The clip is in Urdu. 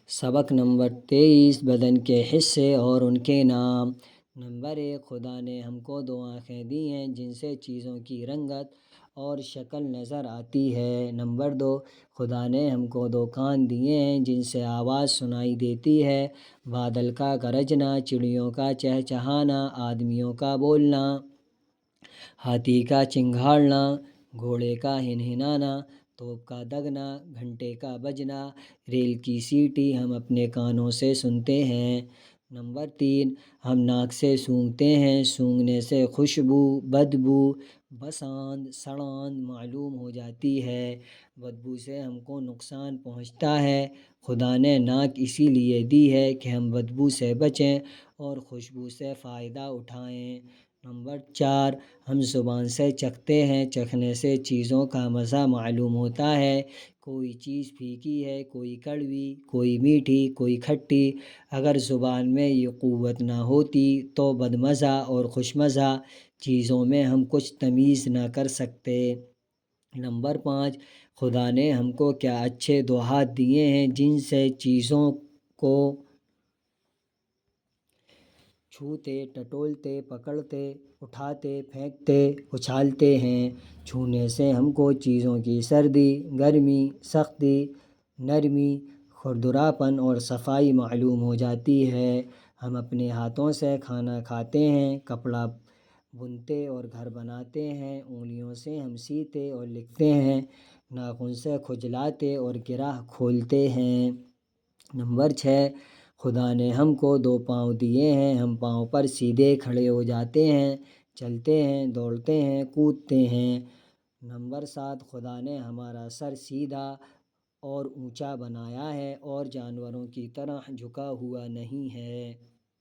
سبق نمبر 23، بدن کے حصے اور ان کے نام۔ نمبر 1، خدا نے ہم کو 2 آنکھیں دی ہیں جن سے چیزوں کی رنگت اور شکل نظر آتی ہے۔ نمبر 2، خدا نے ہم کو 2 کان دیے ہیں جن سے آواز سنائی دیتی ہے، بادل کا گرجنا، چڑیوں کا چہچہانا، آدمیوں کا بولنا، ہاتھی کا چنگھاڑنا، گھوڑے کا ہنہنانا، توپ کا دگنا، گھنٹے کا بجنا، ریل کی سیٹی ہم اپنے کانوں سے سنتے ہیں۔ نمبر 3، ہم ناک سے سونگھتے ہیں، سونگھنے سے خوشبو، بدبو، بساند، سڑاند معلوم ہو جاتی ہے، بدبو سے ہم کو نقصان پہنچتا ہے۔ خدا نے ناک اسی لیے دی ہے کہ ہم بدبو سے بچیں اور خوشبو سے فائدہ اٹھائیں۔ نمبر 4، ہم زبان سے چکھتے ہیں، چکھنے سے چیزوں کا مزہ معلوم ہوتا ہے، کوئی چیز پھیکی ہے، کوئی کڑوی، کوئی میٹھی، کوئی کھٹی۔ اگر زبان میں یہ قوت نہ ہوتی تو بدمزہ اور خوش مزہ چیزوں میں ہم کچھ تمیز نہ کر سکتے۔ نمبر 5، خدا نے ہم کو کیا اچھے 2 ہاتھ دیے ہیں جن سے چیزوں کو چھوتے، ٹٹولتے، پکڑتے، اٹھاتے، پھینکتے، اچھالتے ہیں۔ چھونے سے ہم کو چیزوں کی سردی، گرمی، سختی، نرمی، کھردراپن اور صفائی معلوم ہو جاتی ہے۔ ہم اپنے ہاتھوں سے کھانا کھاتے ہیں، کپڑا بنتے اور گھر بناتے ہیں، انگلیوں سے ہم سیتے اور لکھتے ہیں، ناخن سے کھجلاتے اور گرہ کھولتے ہیں۔ نمبر 6، خدا نے ہم کو 2 پاؤں دیے ہیں، ہم پاؤں پر سیدھے کھڑے ہو جاتے ہیں، چلتے ہیں، دوڑتے ہیں، کودتے ہیں۔ نمبر 7، خدا نے ہمارا سر سیدھا اور اونچا بنایا ہے اور جانوروں کی طرح جھکا ہوا نہیں ہے۔